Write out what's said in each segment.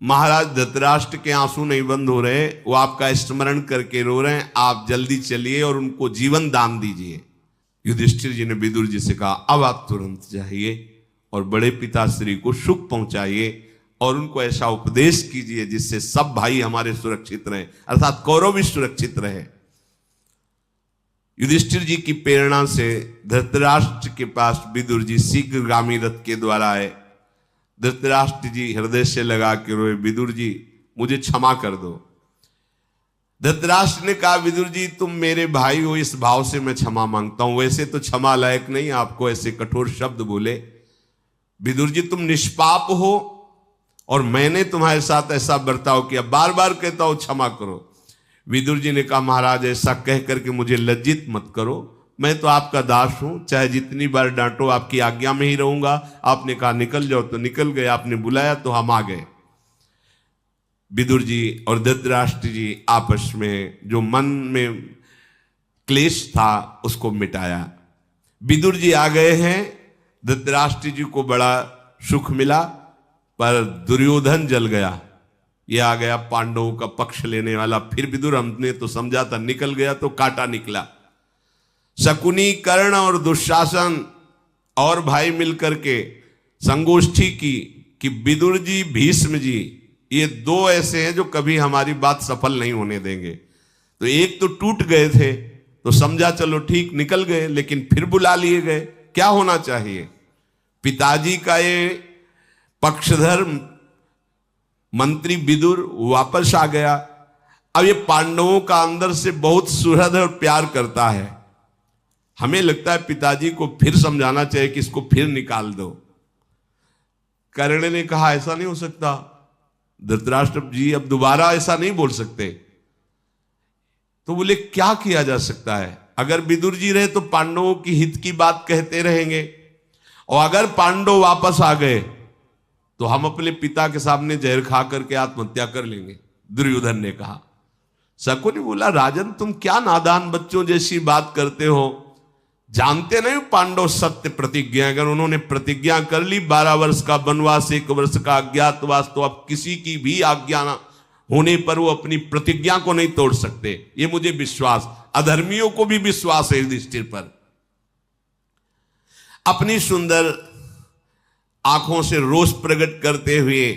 महाराज धृतराष्ट्र के आंसू नहीं बंद हो रहे, वो आपका स्मरण करके रो रहे हैं। आप जल्दी चलिए और उनको जीवन दान दीजिए। युधिष्ठिर जी ने विदुर जी से कहा, अब आप तुरंत जाइए और बड़े पिताश्री को सुख पहुंचाइए और उनको ऐसा उपदेश कीजिए जिससे सब भाई हमारे सुरक्षित रहे, अर्थात कौरव भी सुरक्षित रहे। युधिष्ठिर जी की प्रेरणा से धृतराष्ट्र के पास विदुर जी शीघ्रगामी रथ के द्वारा आए। धृतराष्ट्र जी हृदय से लगा के रोए, विदुर जी मुझे क्षमा कर दो। धृतराष्ट्र ने कहा, विदुर जी तुम मेरे भाई हो, इस भाव से मैं क्षमा मांगता हूं, वैसे तो क्षमा लायक नहीं आपको ऐसे कठोर शब्द बोले। विदुर जी तुम निष्पाप हो और मैंने तुम्हारे साथ ऐसा बर्ताव किया, बार बार कहता हूं क्षमा करो। विदुर जी ने कहा, महाराज ऐसा कह करके मुझे लज्जित मत करो, मैं तो आपका दास हूं, चाहे जितनी बार डांटो आपकी आज्ञा में ही रहूंगा। आपने कहा निकल जाओ तो निकल गए, आपने बुलाया तो हम आ गए। विदुर जी और धृतराष्ट्र जी आपस में जो मन में क्लेश था उसको मिटाया। विदुर जी आ गए हैं, धृतराष्ट्र जी को बड़ा सुख मिला, पर दुर्योधन जल गया। ये आ गया पांडवों का पक्ष लेने वाला। फिर विदुर हमने तो समझा था निकल गया तो कांटा निकला। शकुनी, कर्ण और दुशासन और भाई मिलकर के संगोष्ठी की कि विदुर जी, भीष्म जी, ये दो ऐसे हैं जो कभी हमारी बात सफल नहीं होने देंगे। तो एक तो टूट गए थे तो समझा चलो ठीक निकल गए, लेकिन फिर बुला लिए गए। क्या होना चाहिए? पिताजी का ये पक्षधर मंत्री विदुर वापस आ गया। अब ये पांडवों का अंदर से बहुत सुहृद और प्यार करता है। हमें लगता है पिताजी को फिर समझाना चाहिए कि इसको फिर निकाल दो। कर्ण ने कहा ऐसा नहीं हो सकता, धृतराष्ट्र जी अब दोबारा ऐसा नहीं बोल सकते। तो बोले क्या किया जा सकता है? अगर विदुर जी रहे तो पांडवों की हित की बात कहते रहेंगे, और अगर पांडव वापस आ गए तो हम अपने पिता के सामने जहर खा करके आत्महत्या कर लेंगे, दुर्योधन ने कहा। शकुनी बोला, राजन तुम क्या नादान बच्चों जैसी बात करते हो, जानते नहीं पांडव सत्य प्रतिज्ञा, अगर उन्होंने प्रतिज्ञा कर ली 12 वर्ष का वनवास, 1 वर्ष का अज्ञातवास, तो अब किसी की भी आज्ञा होने पर वो अपनी प्रतिज्ञा को नहीं तोड़ सकते। ये मुझे विश्वास, अधर्मियों को भी विश्वास है युधिष्ठिर पर। अपनी सुंदर आंखों से रोष प्रकट करते हुए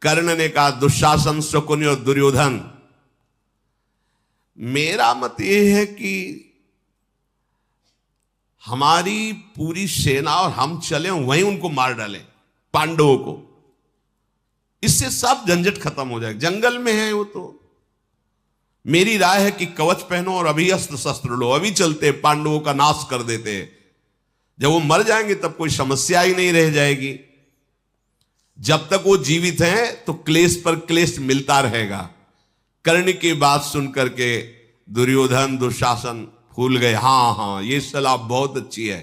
कर्ण ने कहा, दुशासन, शकुनी और दुर्योधन, मेरा मत यह है कि हमारी पूरी सेना और हम चले वहीं उनको मार डालें पांडवों को, इससे सब झंझट खत्म हो जाए। जंगल में है वो, तो मेरी राय है कि कवच पहनो और अभी अस्त्र शस्त्र लो, अभी चलते पांडवों का नाश कर देते हैं। जब वो मर जाएंगे तब कोई समस्या ही नहीं रह जाएगी। जब तक वो जीवित हैं तो क्लेश पर क्लेश मिलता रहेगा। कर्ण की बात सुनकर के दुर्योधन, दुशासन फूल गए। हाँ, ये सलाह बहुत अच्छी है।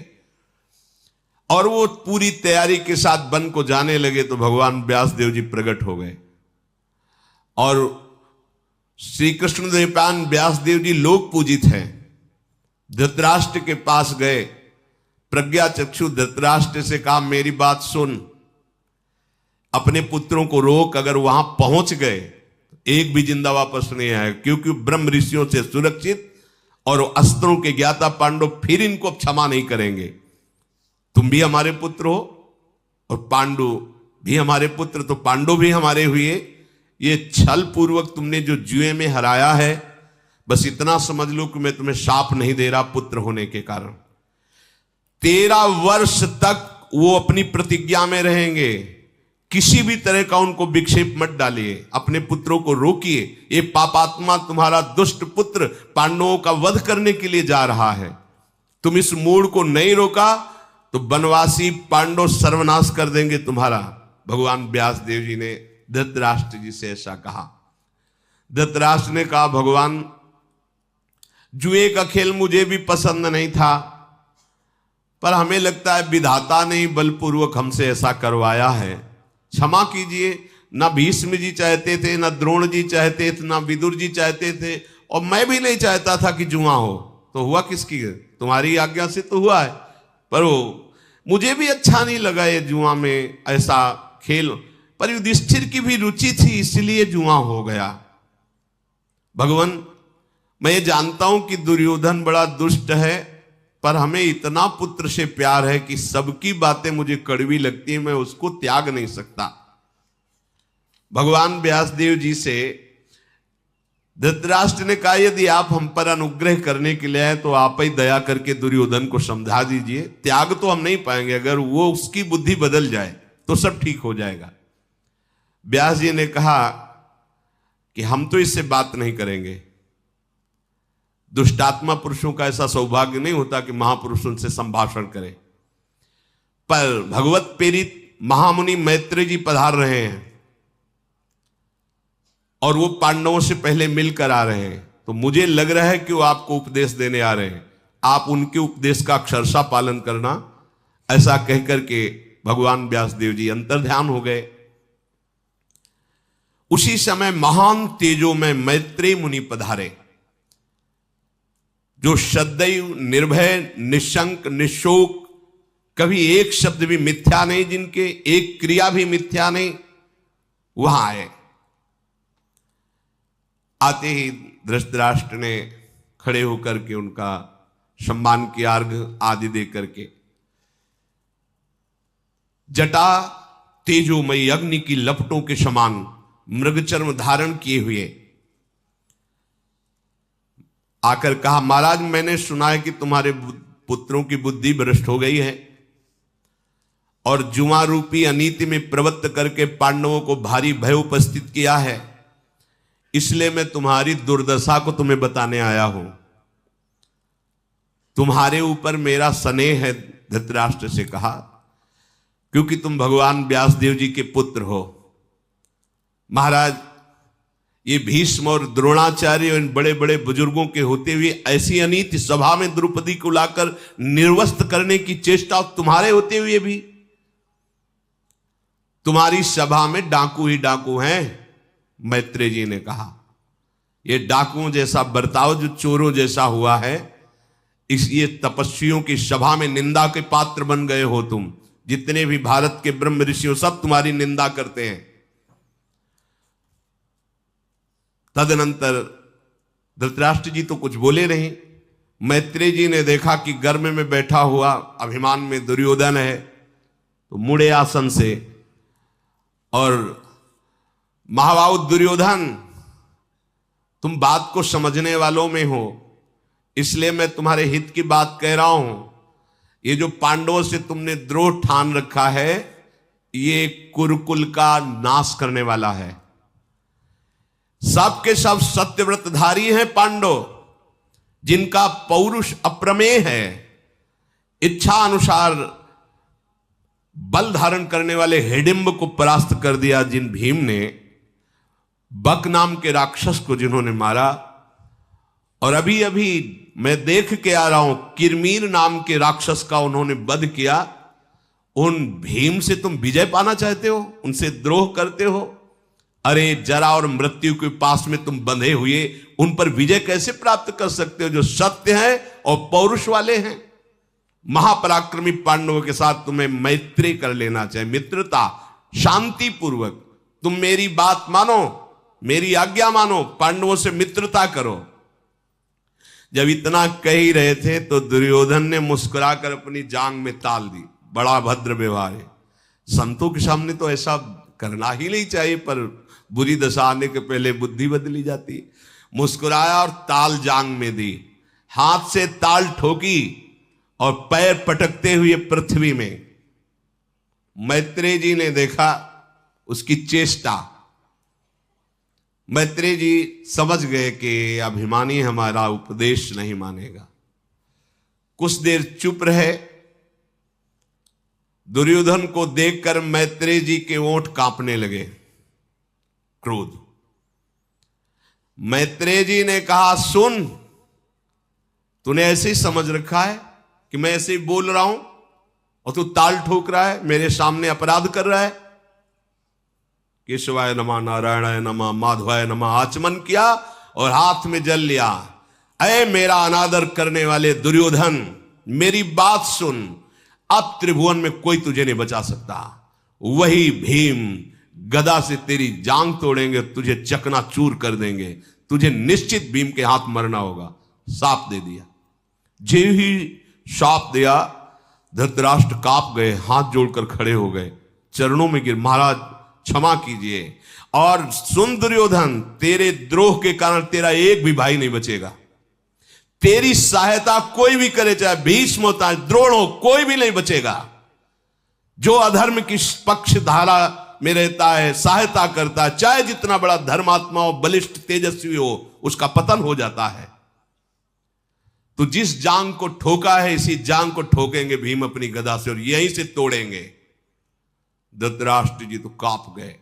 और वो पूरी तैयारी के साथ वन को जाने लगे तो भगवान व्यासदेव जी प्रकट हो गए और श्री कृष्ण देवपान व्यासदेव जी लोक पूजित हैं। धृतराष्ट्र के पास गए, प्रज्ञा चक्षु धृतराष्ट्र से कहा, मेरी बात सुन, अपने पुत्रों को रोक, अगर वहां पहुंच गए एक भी जिंदा वापस नहीं आए, क्योंकि ब्रह्म ऋषियों से सुरक्षित और अस्त्रों के ज्ञाता पांडव फिर इनको क्षमा नहीं करेंगे। तुम भी हमारे पुत्र हो और पांडु भी हमारे पुत्र, तो पांडव भी हमारे हुए। ये छल पूर्वक तुमने जो जुए में हराया है, बस इतना समझ लो कि मैं तुम्हें शाप नहीं दे रहा पुत्र होने के कारण। 13 वर्ष तक वो अपनी प्रतिज्ञा में रहेंगे। किसी भी तरह का उनको विक्षेप मत डालिए, अपने पुत्रों को रोकिए। ये पापात्मा तुम्हारा दुष्ट पुत्र पांडवों का वध करने के लिए जा रहा है। तुम इस मूड को नहीं रोका तो वनवासी पांडव सर्वनाश कर देंगे तुम्हारा। भगवान व्यासदेव जी ने धृतराष्ट्र जी से ऐसा कहा। धृतराष्ट्र ने कहा, भगवान जुए का खेल मुझे भी पसंद नहीं था, पर हमें लगता है विधाता ने बलपूर्वक हमसे ऐसा करवाया है। क्षमा कीजिए, ना भीष्म जी चाहते थे, ना द्रोण जी चाहते थे, ना विदुर जी चाहते थे, और मैं भी नहीं चाहता था कि जुआ हो। तो हुआ किसकी? तुम्हारी आज्ञा से तो हुआ है, पर वो मुझे भी अच्छा नहीं लगा ये जुआ में ऐसा खेल। पर युधिष्ठिर की भी रुचि थी, इसलिए जुआ हो गया। भगवान, मैं ये जानता हूं कि दुर्योधन बड़ा दुष्ट है, पर हमें इतना पुत्र से प्यार है कि सबकी बातें मुझे कड़वी लगती है, मैं उसको त्याग नहीं सकता। भगवान व्यासदेव जी से धृतराष्ट्र ने कहा, यदि आप हम पर अनुग्रह करने के लिए आए तो आप ही दया करके दुर्योधन को समझा दीजिए। त्याग तो हम नहीं पाएंगे, अगर वो उसकी बुद्धि बदल जाए तो सब ठीक हो जाएगा। व्यास जी ने कहा कि हम तो इससे बात नहीं करेंगे। दुष्टात्मा पुरुषों का ऐसा सौभाग्य नहीं होता कि महापुरुष उनसे संभाषण करें। पर भगवत प्रेरित महामुनि मैत्री जी पधार रहे हैं और वो पांडवों से पहले मिलकर आ रहे हैं, तो मुझे लग रहा है कि वो आपको उपदेश देने आ रहे हैं, आप उनके उपदेश का अक्षरशः पालन करना। ऐसा कहकर के भगवान व्यासदेव जी अंतर्ध्यान हो गए। उसी समय महान तेजो में मैत्रेय मुनि पधारे, जो सदैव निर्भय, निशंक, निशोक, कभी एक शब्द भी मिथ्या नहीं, जिनके एक क्रिया भी मिथ्या नहीं, वहां आए। आते ही धृतराष्ट्र ने खड़े होकर के उनका सम्मान किया, अर्घ्य आदि दे करके। जटा तेजोमयी अग्नि की लपटों के समान मृगचर्म धारण किए हुए आकर कहा, महाराज, मैंने सुना है कि तुम्हारे पुत्रों की बुद्धि भ्रष्ट हो गई है और जुआ रूपी अनीति में प्रवृत्त करके पांडवों को भारी भय उपस्थित किया है, इसलिए मैं तुम्हारी दुर्दशा को तुम्हें बताने आया हूं। तुम्हारे ऊपर मेरा स्नेह है, धृतराष्ट्र से कहा, क्योंकि तुम भगवान व्यासदेव जी के पुत्र हो। महाराज, ये भीष्म और द्रोणाचार्य और इन बड़े बड़े बुजुर्गों के होते हुए ऐसी अनीति सभा में द्रौपदी को लाकर निर्वस्त करने की चेष्टा तुम्हारे होते हुए भी, तुम्हारी सभा में डाकू ही डाकू हैं। मैत्रेय जी ने कहा, ये डाकुओं जैसा बर्ताव जो चोरों जैसा हुआ है, इस ये तपस्वियों की सभा में निंदा के पात्र बन गए हो तुम। जितने भी भारत के ब्रह्म ऋषियों सब तुम्हारी निंदा करते हैं। तदनंतर धृतराष्ट्र जी तो कुछ बोले नहीं। मैत्रेय जी ने देखा कि गर्भ में बैठा हुआ अभिमान में दुर्योधन है, तो मुड़े आसन से और महाबाहु दुर्योधन, तुम बात को समझने वालों में हो, इसलिए मैं तुम्हारे हित की बात कह रहा हूं। ये जो पांडवों से तुमने द्रोह ठान रखा है, ये कुरुकुल का नाश करने वाला है। सबके सब सत्यव्रतधारी हैं पांडव, जिनका पौरुष अप्रमेय है। इच्छा अनुसार बल धारण करने वाले हिडिंब को परास्त कर दिया जिन भीम ने, बक नाम के राक्षस को जिन्होंने मारा, और अभी अभी मैं देख के आ रहा हूं किरमीर नाम के राक्षस का उन्होंने वध किया। उन भीम से तुम विजय पाना चाहते हो, उनसे द्रोह करते हो। अरे जरा और मृत्यु के पास में तुम बंधे हुए उन पर विजय कैसे प्राप्त कर सकते हो, जो सत्य है और पौरुष वाले हैं। महापराक्रमी पांडवों के साथ तुम्हें मैत्री कर लेना चाहिए, मित्रता, शांति पूर्वक। तुम मेरी बात मानो, मेरी आज्ञा मानो, पांडवों से मित्रता करो। जब इतना कह ही रहे थे तो दुर्योधन ने मुस्कुराकर अपनी जांग में ताल दी। बड़ा भद्र व्यवहार है। संतों के सामने तो ऐसा करना ही नहीं चाहिए, पर बुरी दशा आने के पहले बुद्धि बदली जाती। मुस्कुराया और ताल जांग में दी, हाथ से ताल ठोकी और पैर पटकते हुए पृथ्वी में। मैत्रेय जी ने देखा उसकी चेष्टा। मैत्रेय जी समझ गए कि अभिमानी हमारा उपदेश नहीं मानेगा। कुछ देर चुप रहे। दुर्योधन को देखकर मैत्रेय जी के ओंठ कांपने लगे, क्रोध। मैत्रेय जी ने कहा, सुन, तूने ऐसे ही समझ रखा है कि मैं ऐसे ही बोल रहा हूं और तू ताल ठोक रहा है, मेरे सामने अपराध कर रहा है। केशवाय नमः, नारायणाय नमः, माधवाय नमः आचमन किया और हाथ में जल लिया। अय मेरा अनादर करने वाले दुर्योधन, मेरी बात सुन। अब त्रिभुवन में कोई तुझे नहीं बचा सकता। वही भीम गदा से तेरी जांग तोड़ेंगे, तुझे चकनाचूर कर देंगे, तुझे निश्चित भीम के हाथ मरना होगा। साप दे दिया। जे ही शाप दिया, धृतराष्ट्र कांप गए, हाथ जोड़कर खड़े हो गए, चरणों में गिर, महाराज क्षमा कीजिए। और सुन दुर्योधन, तेरे द्रोह के कारण तेरा एक भी भाई नहीं बचेगा। तेरी सहायता कोई भी करे, चाहे भीष्म होता है, द्रोण हो, कोई भी नहीं बचेगा। जो अधर्म की पक्ष धारा में रहता है, सहायता करता है, चाहे जितना बड़ा धर्मात्मा हो, बलिष्ठ तेजस्वी हो, उसका पतन हो जाता है। तो जिस जांग को ठोका है, इसी जांग को ठोकेंगे भीम अपनी गदा से, और यहीं से तोड़ेंगे। धृतराष्ट्र जी तो कांप गए,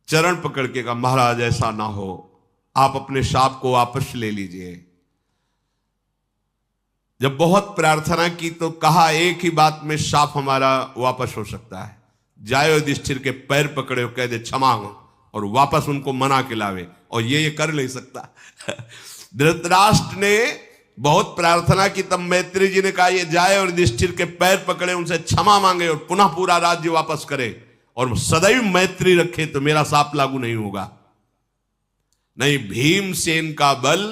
चरण पकड़ के कहा, महाराज ऐसा ना हो, आप अपने शाप को वापस ले लीजिए। जब बहुत प्रार्थना की तो कहा, एक ही बात में शाप हमारा वापस हो सकता है। जाए युधिष्ठिर के पैर पकड़े और कह दे क्षमा हो, और वापस उनको मना के लावे, और ये कर नहीं सकता। धृतराष्ट्र ने बहुत प्रार्थना की, तब मैत्री जी ने कहा ये जाए और युधिष्ठिर के पैर पकड़े, उनसे क्षमा मांगे और पुनः पूरा राज्य वापस करे और सदैव मैत्री रखे, तो मेरा शाप लागू नहीं होगा। नहीं, भीमसेन का बल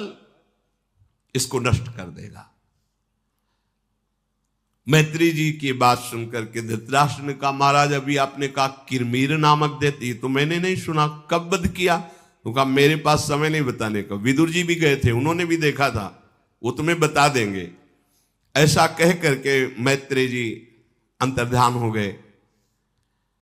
इसको नष्ट कर देगा। मैत्री जी की बात सुनकर के धृतराष्ट्र ने कहा, महाराज अभी आपने कहा किरमीर नामक दैत्य, ये तो मैंने नहीं सुना, कब वध किया? तो कहा मेरे पास समय नहीं बताने का। विदुर जी भी गए थे, उन्होंने भी देखा था, वो तुम्हें बता देंगे। ऐसा कह करके मैत्री जी अंतर्ध्यान हो गए।